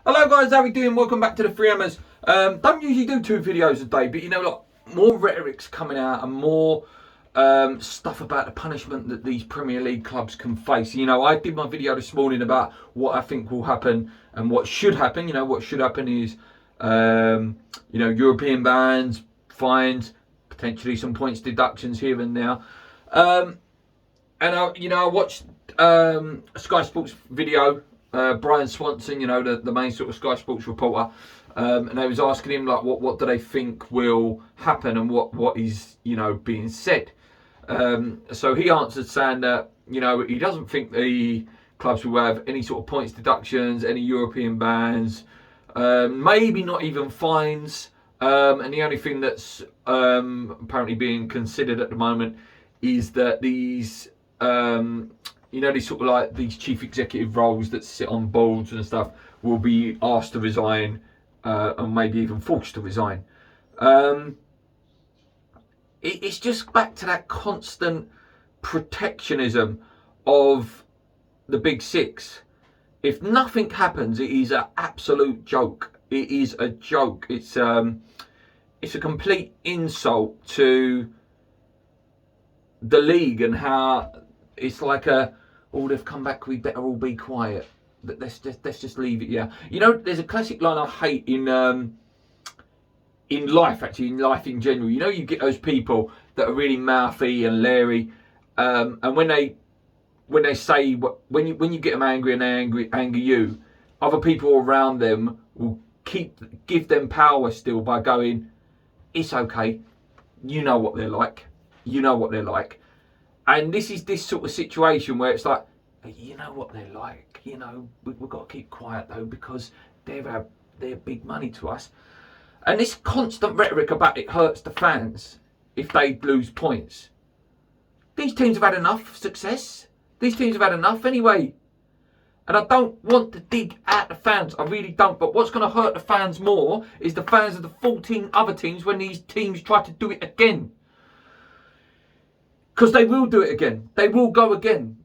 Hello guys, how are we doing? Welcome back to the Free Hammers. Don't usually do 2 videos a day, but you know, like, more rhetoric's coming out and more stuff about the punishment that these Premier League clubs can face. You know, I did my video this morning about what I think will happen and what should happen. You know, what should happen is, European bans, fines, potentially some points deductions here and now. I watched a Sky Sports video. Brian Swanson, the main sort of Sky Sports reporter, and they was asking him like, what do they think will happen and what is being said. So he answered saying that he doesn't think the clubs will have any sort of points deductions, any European bans, maybe not even fines. And the only thing that's apparently being considered at the moment is that these these sort of like these chief executive roles that sit on boards and stuff will be asked to resign and maybe even forced to resign. It's just back to that constant protectionism of the Big Six. If nothing happens, it is an absolute joke. It is a joke. It's a complete insult to the league and how it's like they've come back, we better all be quiet. Let's just leave it. Yeah, there's a classic line I hate in life, actually, in life in general. You get those people that are really mouthy and leery, and when they say when you get them angry and they anger you, other people around them will give them power still by going, it's okay, you know what they're like. And this is this sort of situation where it's like, you know what they're like. We've got to keep quiet though because they're big money to us. And this constant rhetoric about it hurts the fans if they lose points. These teams have had enough success. These teams have had enough anyway. And I don't want to dig at the fans. I really don't. But what's going to hurt the fans more is the fans of the 14 other teams when these teams try to do it again. Because they will do it again. They will go again.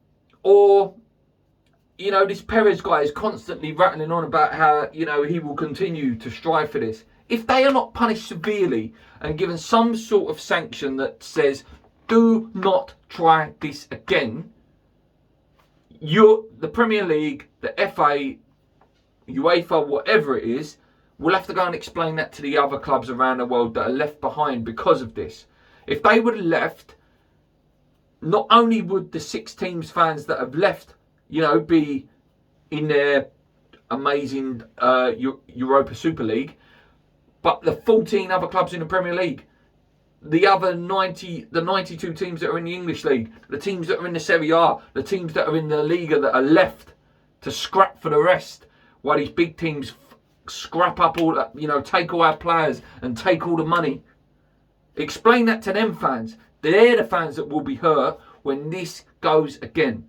Or, this Perez guy is constantly rattling on about how, he will continue to strive for this. If they are not punished severely and given some sort of sanction that says, do not try this again, the Premier League, the FA, UEFA, whatever it is, will have to go and explain that to the other clubs around the world that are left behind because of this. If they would have left, not only would the 6 teams fans that have left, be in their amazing Europa Super League, but the 14 other clubs in the Premier League, the other 92 teams that are in the English League, the teams that are in the Serie A, the teams that are in the Liga that are left to scrap for the rest, while these big teams scrap up all that, take all our players and take all the money. Explain that to them fans. They're the fans that will be hurt when this goes again.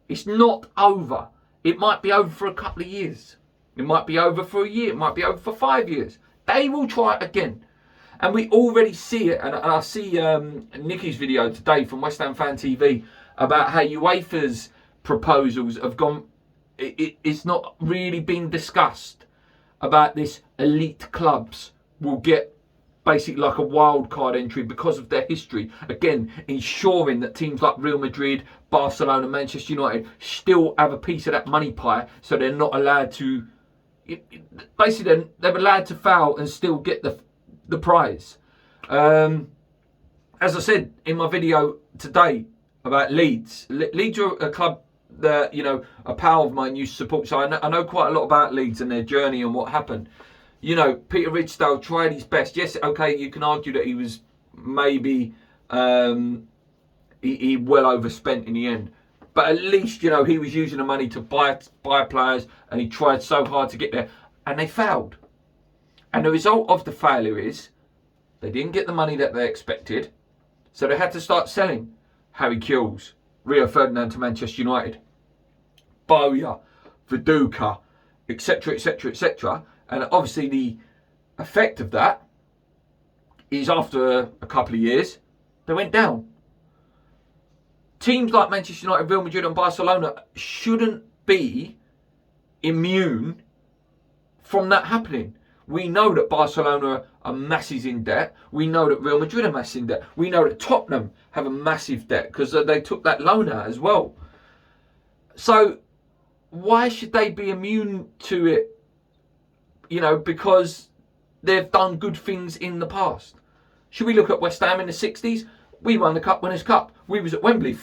It's not over. It might be over for a couple of years. It might be over for a year. It might be over for 5 years. They will try it again. And we already see it. And I see Nicky's video today from West Ham Fan TV about how UEFA's proposals have gone. It's not really been discussed about this elite clubs will get basically like a wild card entry because of their history. Again, ensuring that teams like Real Madrid, Barcelona, Manchester United still have a piece of that money pie, so they're not allowed to. Basically, they're allowed to foul and still get the prize. As I said in my video today about Leeds, Leeds are a club that a pal of mine used to support, so I know quite a lot about Leeds and their journey and what happened. Peter Ridsdale tried his best. Yes, okay, you can argue that he was maybe he well overspent in the end. But at least, he was using the money to buy players, and he tried so hard to get there. And they failed. And the result of the failure is they didn't get the money that they expected. So they had to start selling Harry Kewell, Rio Ferdinand to Manchester United, Bowyer, Viduka, etc., etc., etc. And obviously the effect of that is after a couple of years, they went down. Teams like Manchester United, Real Madrid and Barcelona shouldn't be immune from that happening. We know that Barcelona are masses in debt. We know that Real Madrid are massive in debt. We know that Tottenham have a massive debt because they took that loan out as well. So why should they be immune to it? You know, because they've done good things in the past. Should we look at West Ham in the 60s? We won the Cup Winners' Cup. We was at Wembley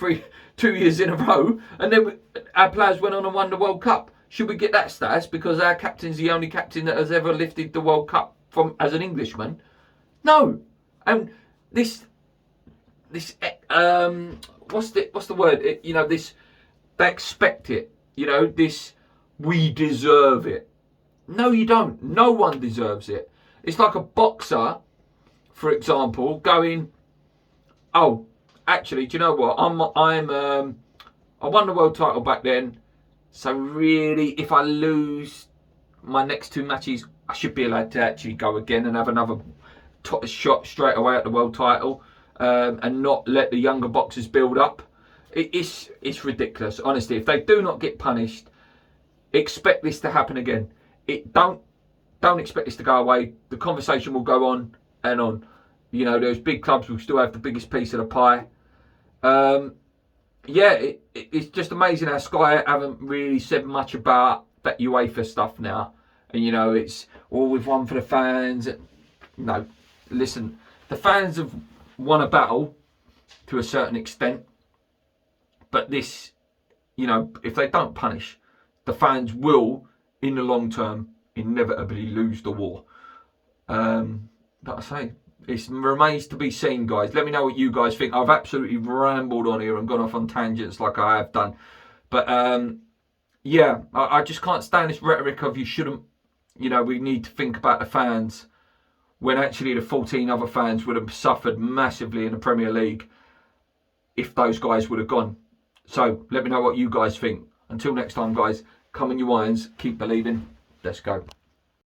2 years in a row, and then our players went on and won the World Cup. Should we get that status because our captain's the only captain that has ever lifted the World Cup from as an Englishman? No. And this what's the word? They expect it. You know, this we deserve it. No, you don't. No one deserves it. It's like a boxer, for example, going, oh, actually, do you know what? I won the world title back then. So really, if I lose my next 2 matches, I should be allowed to actually go again and have another shot straight away at the world title, and not let the younger boxers build up. It's ridiculous, honestly. If they do not get punished, expect this to happen again. Don't expect this to go away. The conversation will go on and on. You know, those big clubs will still have the biggest piece of the pie. It's just amazing how Sky haven't really said much about that UEFA stuff now. And, you know, it's all we've won for the fans. No, listen, the fans have won a battle to a certain extent. But this, you know, if they don't punish, the fans will, in the long term, inevitably lose the war. But I say, it remains to be seen, guys. Let me know what you guys think. I've absolutely rambled on here and gone off on tangents like I have done. But, I just can't stand this rhetoric of you shouldn't, you know, we need to think about the fans, when actually the 14 other fans would have suffered massively in the Premier League if those guys would have gone. So, let me know what you guys think. Until next time, guys, come on you irons, keep believing. Let's go.